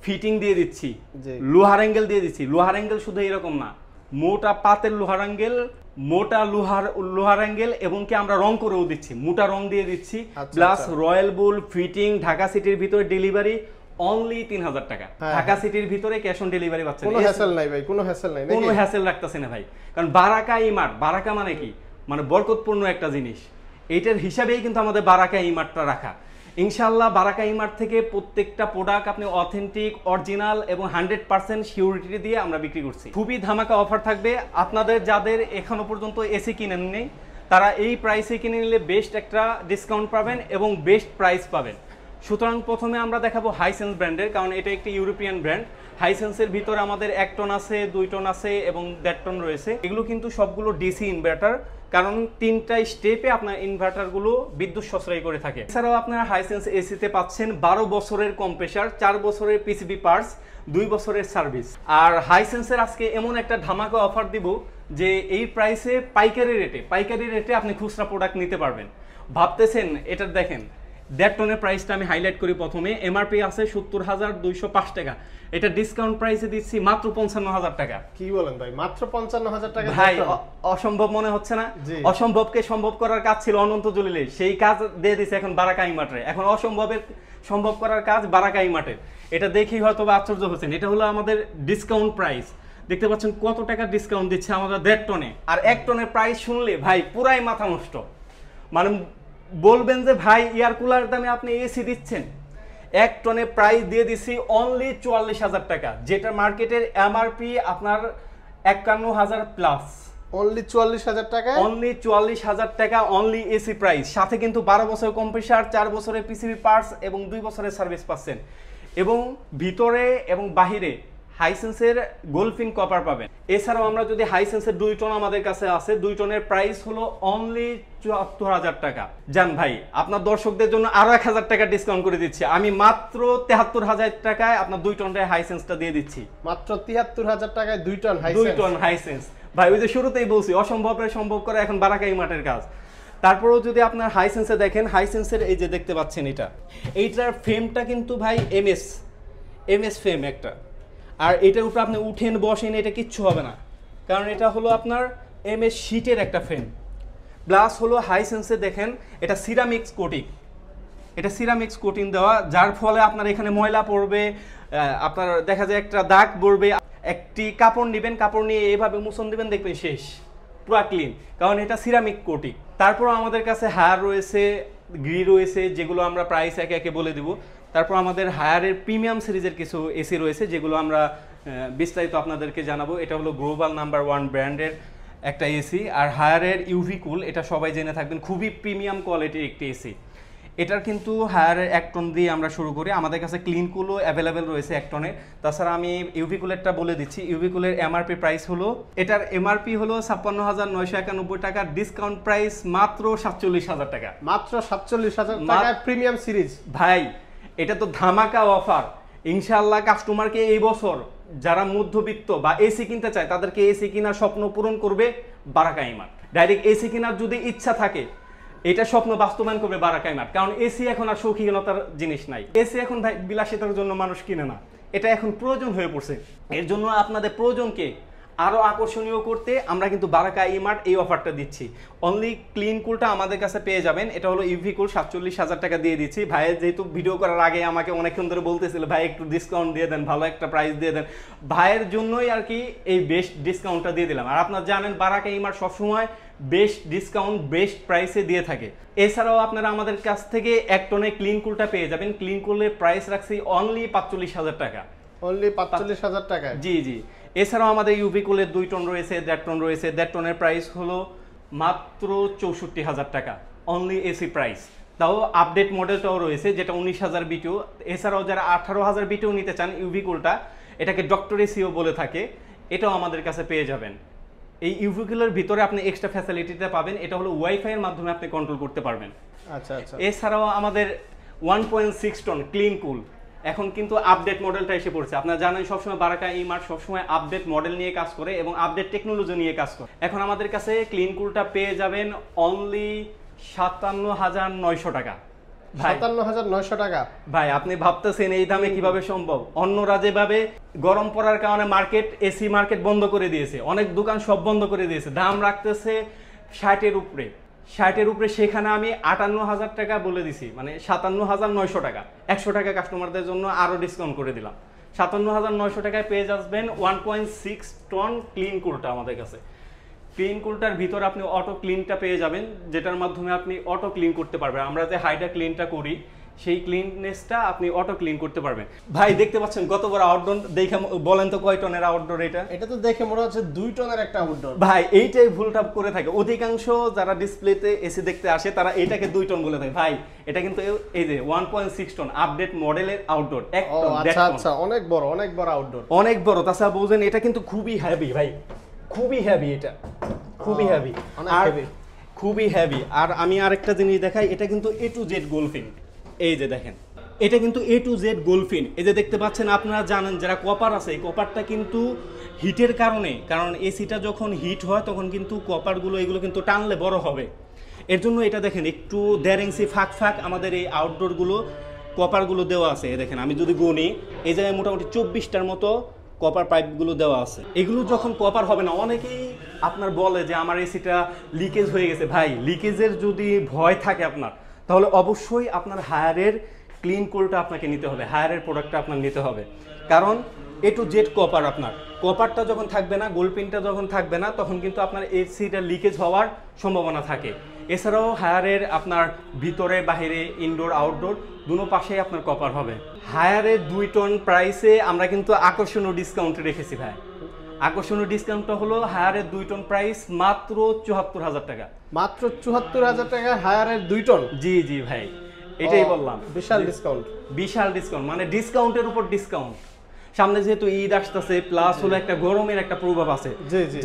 Fitting দিয়ে দিচ্ছি, লোহার অ্যাঙ্গেল দিয়ে দিচ্ছি। লোহার অ্যাঙ্গেল শুধু এরকম না, মোটা পাতের লোহার অ্যাঙ্গেল, মোটা লোহার অ্যাঙ্গেল, এবং কি আমরা রং করেও দিচ্ছি, মোটা রং দিয়ে দিচ্ছি। প্লাস রয়্যাল বুল ফিটিং, ঢাকা সিটির ভিতরে ডেলিভারি অনলি 3000 টাকা। ঢাকা সিটির ভিতরে ক্যাশ অন ডেলিভারি পাচ্ছেন। কোনো হ্যাসেল নাই ভাই, কোনো হ্যাসেল নাই, কোনো হ্যাসেল রাখতেছে না ভাই। কারণ বারাকা ইমার্ট, বারাকা মানে কি, মানে বরকতপূর্ণ একটা জিনিস। এইটার হিসাবেই কিন্তু আমাদের বারাকা ইমার্টটা রাখা। ইনশাআল্লাহ বারাকা ইমার্ট থেকে প্রত্যেকটা প্রোডাক্ট আপনি অথেন্টিক, অরিজিনাল এবং 100% সিউরিটি দিয়ে আমরা বিক্রি করছি। খুবই ধামাকা অফার থাকবে। আপনাদের যাদের এখনো পর্যন্ত এসি কিনেন নেই, তারা এই প্রাইসে কিনে নিলে বেস্ট একটা ডিসকাউন্ট পাবেন এবং বেস্ট প্রাইস পাবেন। সুতরাং প্রথমে আমরা দেখাবো হাইসেন্স ব্র্যান্ডের, কারণ এটা একটি ইউরোপিয়ান ব্র্যান্ড। হাইসেন্সের ভিতরে আমাদের 1 টন আছে, 2 টন আছে এবং 1.5 টন রয়েছে। এগুলো কিন্তু সবগুলো ডিসি ইনভার্টার, কারণ 3টা স্টেপে আপনার ইনভার্টারগুলো বিদ্যুৎ সাশ্রয় করে থাকে। এছাড়াও আপনারা হাইসেন্স এসিতে পাচ্ছেন 12 বছরের কম্প্রেসার, 4 বছরের পিসিবি পার্টস, 2 বছরের সার্ভিস। আর হাইসেন্সের আজকে এমন একটা ধামাকা অফার দিব যে এই প্রাইসে পাইকারি রেটে আপনি খুচরা প্রোডাক্ট নিতে পারবেন। ভাবতেছেন এটা দেখেন, 1.5 টনের প্রাইসটা আমি হাইলাইট করি। প্রথমে এমআরপি আছে 70,205 টাকা, এটা ডিসকাউন্ট প্রাইসে দিচ্ছি মাত্র 55,000 টাকা। কি বলেন ভাই, মাত্র 55,000 টাকা? ভাই অসম্ভব মনে হচ্ছে না? অসম্ভবকে সম্ভব করার কাজ ছিল অনন্ত জলিলে, সেই কাজ দিয়ে দিচ্ছে এখন বারাকা ইমার্টে। এখন অসম্ভবের সম্ভব করার কাজ বারাকা ইমার্টের। এটা দেখেই হয়তো আশ্চর্য হচ্ছেন। এটা হলো আমাদের ডিসকাউন্ট প্রাইস। দেখতে পাচ্ছেন কত টাকা ডিসকাউন্ট দিচ্ছে আমাদের 1.5 টনে। আর 1 টনের প্রাইস শুনলে ভাই পুরাই মাথা নষ্ট, মানে বলবেন যে ভাই এয়ার কুলার দামে আপনি এসি দিচ্ছেন। 1 টনে প্রাইস দিয়ে দিছি অনলি 44,000 টাকা, যেটা মার্কেটের এমআরপি আপনার 51,000 প্লাস। অনলি 44,000 টাকা, অনলি 44,000 টাকা অনলি এসি প্রাইস। সাথে কিন্তু 12 বছরের কম্প্রেসার, 4 বছরের পিসিবি পার্টস এবং 2 বছরের সার্ভিস পাচ্ছেন। এবং ভিতরে এবং বাহিরে হাইসেন্সের গোল্ডফিন কপার পাবেন। এছাড়াও আমরা যদি হাইসেন্সের 2 টন আমাদের কাছে আছে, 2 টনের প্রাইস হলো অনলি 74,000 টাকা। জান ভাই আপনার দর্শকদের জন্য আরো 1,000 টাকা ডিসকাউন্ট করে দিচ্ছি, আমি মাত্র 73,000 টাকায় আপনার 2 টনের হাইসেন্সটা দিয়ে দিচ্ছি। মাত্র 73,000 টাকায় 2 টন হাইসেন্স। ভাই ওই যে শুরুতেই বলছি, অসম্ভবের সম্ভব করা এখন বারাকা ইমার্টের কাজ। তারপরেও যদি আপনার হাইসেন্সে দেখেন, হাইসেন্সের এই যে দেখতে পাচ্ছেন এইটার ফ্রেমটা কিন্তু ভাই এমএস ফ্রেম একটা। আর এটার উপরে আপনি উঠেন বসেন এটা কিচ্ছু হবে না, কারণ এটা হলো আপনার এমএস শীটের একটা ফ্রেম। প্লাস হলো হাইসেন্সে দেখেন এটা সিরামিক্স কোটিং দেওয়া, যার ফলে আপনার এখানে ময়লা পড়বে, আপনার দেখা যায় একটা দাগ পড়বে, একটি কাপড় নেবেন, কাপড় নিয়ে এভাবে মুছন দিবেন, দেখবেন শেষ, পুরা ক্লিন, কারণ এটা সিরামিক কোটিং। তারপর আমাদের কাছে হায়ার রয়েছে, গ্রি রয়েছে, যেগুলো আমরা প্রাইস একে একে বলে দিব। তারপর আমাদের হায়ারের প্রিমিয়াম সিরিজের কিছু এসি রয়েছে, যেগুলো আমরা বিস্তারিত আপনাদেরকে জানাবো। এটা হলো গ্লোবাল নাম্বার 1 ব্র্যান্ডের একটা এসি। আর হায়ারের ইউভি কুল, এটা সবাই জেনে থাকবেন, খুবই প্রিমিয়াম কোয়ালিটির একটি এসি। এটার কিন্তু হায়ারের 1 টন দিয়ে আমরা শুরু করি। আমাদের কাছে ক্লিন কুলও অ্যাভেলেবেল রয়েছে 1 টনের। তাছাড়া আমি ইউভি কুলেরটা বলে দিচ্ছি। ইউভি কুলের এমআরপি প্রাইস হলো, এটার এমআরপি হলো 56,991 টাকা, ডিসকাউন্ট প্রাইস মাত্র 47,000 টাকা। মাত্র 47,000 টাকা প্রিমিয়াম সিরিজ। ভাই এটা তো ধামাকা অফার। ইনশাআল্লাহ কাস্টমারকে এই বছর যারা মধ্যবিত্ত বা এসি কিনতে চায়, তাদেরকে এসি কেনার স্বপ্ন পূরণ করবে বারাকা ইমার্ট। ডাইরেক্ট এসি কেনার যদি ইচ্ছা থাকে, এটা স্বপ্ন বাস্তবায়ন করবে বারাকা ইমার্ট। কারণ এসি এখন আর শৌখিনতার জিনিস নাই। এসি এখন ভাই বিলাসিতার জন্য মানুষ কিনে না, এটা এখন প্রয়োজন হয়ে পড়ছে। এর জন্য আপনাদের প্রয়োজনকে আরো আকর্ষণীয় করতে আমরা কিন্তু বারাকা ইমার্ট এই অফারটা দিচ্ছি। অনলি ক্লিন কুলটা আমাদের কাছে পেয়ে যাবেন, এটা হলো ইউভি কুল, 47,000 টাকা দিয়ে দিচ্ছি। ভাইয়ের যেহেতু ভিডিও করার আগে আমাকে অনেকক্ষণ ধরে বলতেছিল ভাই একটু ডিসকাউন্ট দিয়ে দেন, ভালো একটা প্রাইস দিয়ে দেন, ভাইয়ের জন্যই আর কি এই বেস্ট ডিসকাউন্টটা দিয়ে দিলাম। আর আপনারা জানেন বারাকা ইমার্ট সবসময় বেস্ট ডিসকাউন্ট বেস্ট প্রাইসে দিয়ে থাকে। এছাড়াও আপনারা আমাদের কাছ থেকে 1 টনে ক্লিন কুলটা পেয়ে যাবেন। ক্লিন কুলের প্রাইস রাখছি অনলি 45,000 টাকা। অনলি 45,000 টাকা? জি জি। এছাড়াও আমাদের ইউভি কুলের 2 টন রয়েছে, 1.5 টন রয়েছে। 1.5 টনের প্রাইস হলো মাত্র 64,000 টাকা অনলি এসি প্রাইস। তাও আপডেট মডেলটাও রয়েছে, যেটা 19,000 বিটিও। এছাড়াও যারা 18,000 বিটিও নিতে চান ইউভি কুলটা, এটাকে ডক্টর এসিও বলে থাকে, এটাও আমাদের কাছে পেয়ে যাবেন। এই ইউভি কুলের ভিতরে আপনি এক্সট্রা ফ্যাসিলিটিটা পাবেন, এটা হলো ওয়াইফাই এর মাধ্যমে আপনি কন্ট্রোল করতে পারবেন। আচ্ছা আচ্ছা। এছাড়াও আমাদের 1.6 টন ক্লিন কুল, এখন কিন্তু আপডেট মডেলটা এসে পড়ছে। আপনারা জানেন সবসময় বারাকা ইমার্ট সবসময় আপডেট মডেল নিয়ে কাজ করে এবং আপডেট টেকনোলজি নিয়ে কাজ করে। এখন আমাদের কাছে ক্লিন কুলটা পেয়ে যাবেন অনলি 57,900 টাকা। ভাই 57900 টাকা। ভাই আপনি ভাবতেছেন এই দামে কিভাবে সম্ভব? অন্যরা যেভাবে গরম পড়ার কারণে মার্কেট, এসি মার্কেট বন্ধ করে দিয়েছে, অনেক দোকান সব বন্ধ করে দিয়েছে, দাম রাখতেছে 60-এর উপরে, 60-এর উপরে। সেখানে আমি 58,000 টাকা বলে দিছি, মানে 57,900 টাকা, 100 টাকা কাস্টমারদের জন্য আরো ডিসকাউন্ট করে দিলাম। 57,900 টাকায় পেয়ে যাবেন 1.6 টন ক্লিন কুলটা আমাদের কাছে। ক্লিন কুলটার ভিতর আপনি অটো ক্লিনটা পেয়ে যাবেন, যেটার মাধ্যমে আপনি অটো ক্লিন করতে পারবেন। আমরা যে হাইড্রা ক্লিনটা করি সেই ক্লিননেসটা আপনি অটো ক্লিন করতে পারবেন। ভাই দেখতে পাচ্ছেন কত বড় আউটডোর, দেখে বলেন তো কয় টনের আউটডোর এটা? এটা তো দেখে মনে হচ্ছে 2 টনের একটা আউটডোর। ভাই এইটাই ভুলটা করে থাকে অধিকাংশ যারা ডিসপ্লেতে এসি দেখতে আসে, তারা এটাকে 2 টন বলে থাকে। ভাই এটা কিন্তু এই যে 1.6 টন আপডেট মডেলের আউটডোর, 1 টন। আচ্ছা আচ্ছা, অনেক বড় আউটডোর, অনেক বড়। তাছাড়া বুঝেন এটা কিন্তু খুবই হেভি ভাই, খুবই হেভি, এটা খুবই হেভি, অনেক আর হেভি, খুবই হেভি। আর আমি আরেকটা জিনিস দেখাই, এটা কিন্তু A to Z গোলফিন। এই যে দেখেন, এটা কিন্তু A to Z গোলফিন। এই যে দেখতে পাচ্ছেন, আপনারা জানেন যারা কপার আছে, এই কপারটা কিন্তু হিটের কারণে, কারণ এসিটা যখন হিট হয় তখন কিন্তু কপারগুলো এগুলো কিন্তু টানলে বড় হবে, এর জন্য এটা দেখেন একটু 1.5 ইঞ্চি ফাঁক ফাঁক আমাদের এই আউটডোরগুলো কপারগুলো দেওয়া আছে। দেখেন আমি যদি গুনি, এই জায়গায় মোটামুটি 24টার মতো কপার পাইপগুলো দেওয়া আছে। এগুলো যখন কপার হবে না, অনেকেই আপনার বলে যে আমার এসিটা লিকেজ হয়ে গেছে। ভাই লিকেজের যদি ভয় থাকে আপনার, তাহলে অবশ্যই আপনার হায়ারের ক্লিন কুলটা আপনাকে নিতে হবে, হায়ারের প্রোডাক্টটা আপনার নিতে হবে। কারণ A to Z কপার, আপনার কপারটা যখন থাকবে না, গোলপিনটা যখন থাকবে না, তখন কিন্তু আপনার এসিটা লিকেজ হওয়ার সম্ভাবনা থাকে। এছাড়াও হায়ারের আপনার ভিতরে বাহিরে, ইনডোর আউটডোর দুনো পাশেই আপনার কপার হবে। হায়ারের 2 টন প্রাইসে আমরা কিন্তু আকর্ষণীয় ডিসকাউন্ট রেখেছি ভাই। আকর্ষণীয় ডিসকাউন্টটা হলো হায়ারের 2 টন প্রাইস মাত্র 74,000 টাকা। মাত্র 74,000 টাকা হায়ারের 2 টন। জি জি ভাই, এটাই বললাম, বিশাল ডিসকাউন্ট, বিশাল ডিসকাউন্ট, মানে ডিসকাউন্টের উপর ডিসকাউন্ট। সামনে যেহেতু ঈদ আসতেছে, প্লাস হলো একটা গরমের একটা প্রভাব আছে,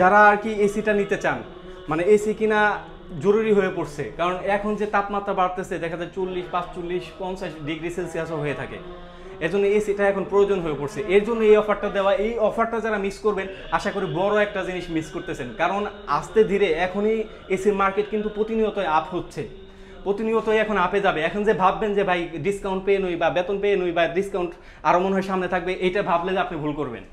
যারা আর কি এসিটা নিতে চান, মানে এসি কিনা জরুরি হয়ে পড়ছে। কারণ এখন যে তাপমাত্রা বাড়তেছে, দেখা যায় 40, 45, 50 ডিগ্রি সেলসিয়াসও হয়ে থাকে, এর জন্য এসিটা এখন প্রয়োজন হয়ে পড়ছে। এর জন্য এই অফারটা দেওয়া। এই অফারটা যারা মিস করবেন, আশা করি বড় একটা জিনিস মিস করতেছেন। কারণ আস্তে ধীরে এখনই এসির মার্কেট কিন্তু প্রতিনিয়ত আপ হচ্ছে, প্রতিনিয়তই এখন আপে যাবে। এখন যে ভাববেন যে ভাই ডিসকাউন্ট পেয়ে নই বা বেতন পেয়ে নই বা ডিসকাউন্ট আরও মনে হয় সামনে থাকবে, এটা ভাবলে যে আপনি ভুল করবেন।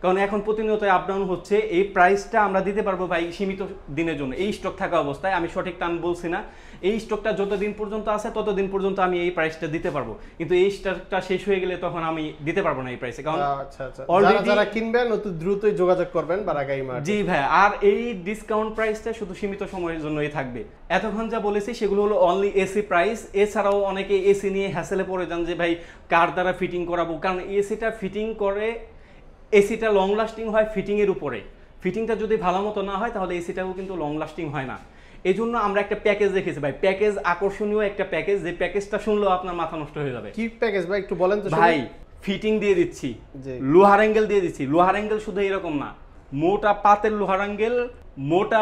কারণ এখন প্রতিনিয়ত আপ ডাউন হচ্ছে। এই প্রাইসটা আমরা দিতে পারবো ভাই সীমিত দিনের জন্য, এই স্টক থাকা অবস্থায়। আমি সঠিক টান বলছি না, এই স্টকটা যতদিন পর্যন্ত আছে ততদিন পর্যন্ত আমি এই প্রাইসটা দিতে পারবো, কিন্তু এই স্টকটা শেষ হয়ে গেলে তখন আমি দিতে পারবো না এই প্রাইসে। কারণ আচ্ছা আচ্ছা, অলরেডি যারা কিনবেন অতি দ্রুতই যোগাযোগ করবেন বারাকা ইমার্ট। জি ভাই, আর এই ডিসকাউন্ট প্রাইসটা শুধু সীমিত সময়ের জন্যই থাকবে। এতক্ষণ যা বলেছি সেগুলো হলো অনলি এসি প্রাইস। এছাড়াও অনেকে এসি নিয়ে হ্যাসেলে পড়ে যান যে ভাই কার দ্বারা ফিটিং করাবো, কারণ এসিটা ফিটিং করে, এসিটা লং লাস্টিং হয় ফিটিংয়ের উপরে। ফিটিংটা যদি ভালো মতো না হয় তাহলে এসিটাও কিন্তু লং লাস্টিং হয় না। এই জন্য আমরা একটা প্যাকেজ রেখেছি ভাই, প্যাকেজ আকর্ষণীয় একটা প্যাকেজ, যে প্যাকেজটা শুনলেও আপনার মাথা নষ্ট হয়ে যাবে। কি প্যাকেজ ভাই একটু বলেন তো ভাই? ফিটিং দিয়ে দিচ্ছি, লোহার অ্যাঙ্গেল দিয়ে দিচ্ছি। লোহার অ্যাঙ্গেল শুধু এরকম না, মোটা পাতের লোহার অ্যাঙ্গেল, মোটা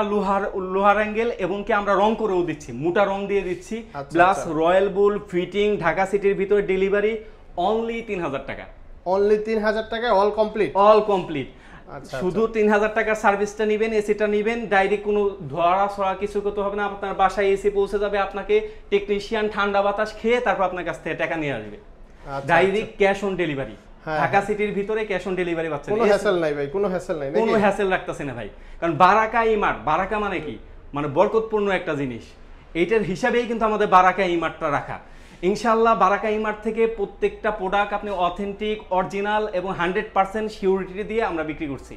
লোহার অ্যাঙ্গেল, এবং কি আমরা রং করেও দিচ্ছি, মোটা রং দিয়ে দিচ্ছি। প্লাস রয়্যাল বুল ফিটিং, ঢাকা সিটির ভিতরে ডেলিভারি অনলি 3,000 টাকা। অনলি 3,000 টাকায় অল কমপ্লিট, অল কমপ্লিট। শুধু 3,000 টাকার সার্ভিসটা নেবেন, এসিটা নেবেন, ডাইরেক্ট কোনো ধরা ছড়া কিছু করতে হবে না। আপনার বাসায় এসি পৌঁছে যাবে, আপনাকে টেকনিশিয়ান ঠান্ডা বাতাস খেয়ে তারপর আপনার কাছ থেকে টাকা নিয়ে আসবে। Direct cash on delivery, Dhaka সিটির ভিতরে ক্যাশ অন ডেলিভারি পাচ্ছেন। কোনো হ্যাসেল নাই ভাই, কোনো হ্যাসেল নাই, কোনো হ্যাসেল রাখতেছে না ভাই। কারণ বারাকা ইমার্ট, বারাকা মানে কি, মানে বরকতপূর্ণ একটা জিনিস। এইটার হিসাবেই কিন্তু আমাদের বারাকা ইমার্টটা রাখা। ইনশাআল্লাহ বারাকা ইমার্ট থেকে প্রত্যেকটা প্রোডাক্ট আপনি অথেন্টিক, অরিজিনাল এবং 100% সিউরিটি দিয়ে আমরা বিক্রি করছি।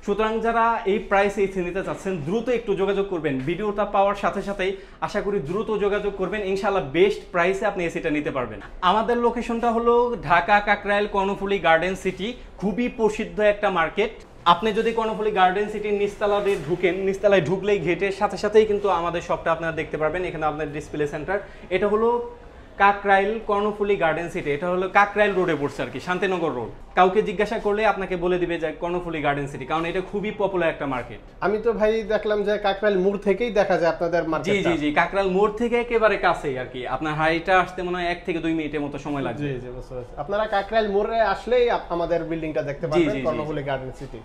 সুতরাং যারা এই প্রাইসে এসি নিতে চাচ্ছেন, দ্রুত একটু যোগাযোগ করবেন। ভিডিওটা পাওয়ার সাথে সাথেই আশা করি দ্রুত যোগাযোগ করবেন, ইনশাআল্লাহ বেস্ট প্রাইসে আপনি এসিটা নিতে পারবেন। আমাদের লোকেশনটা হলো ঢাকা কাকরাইল কর্ণফুলী গার্ডেন সিটি, খুবই প্রসিদ্ধ একটা মার্কেট। আপনি যদি কর্ণফুলী গার্ডেন সিটির নিচতলা দিয়ে ঢুকেন, নিচতলায় ঢুকলেই গেটের সাথে সাথেই কিন্তু আমাদের শপটা আপনারা দেখতে পারবেন। এখানে আপনার ডিসপ্লে সেন্টার, এটা হলো কাকরাইল কর্ণফুলী গার্ডেন সিটি, এটা হলো কাকরাইল রোডে পড়ছে আর কি, শান্তিনগর রোড। কাউকে জিজ্ঞাসা করলে আপনাকে বলে দিবে যে কর্ণফুলী গার্ডেন সিটি, কারণ এটা খুবই পপুলার একটা মার্কেট। আমি তো ভাই দেখলাম যে কাকরাইল মোড় থেকেই দেখা যায় আপনাদের মার্কেট। জি জি জি, কাকরাইল মোড় থেকে একেবারে কাছেই আর কি। আপনার হাইটা আসতে মনে হয় 1 থেকে 2 মিনিটের মতো সময় লাগবে। জি জি, বুঝতে পারছি। আপনারা কাকরাইল মোড়ে আসলেই আমাদের বিল্ডিংটা দেখতে পারবেন, কর্ণফুলী গার্ডেন সিটি।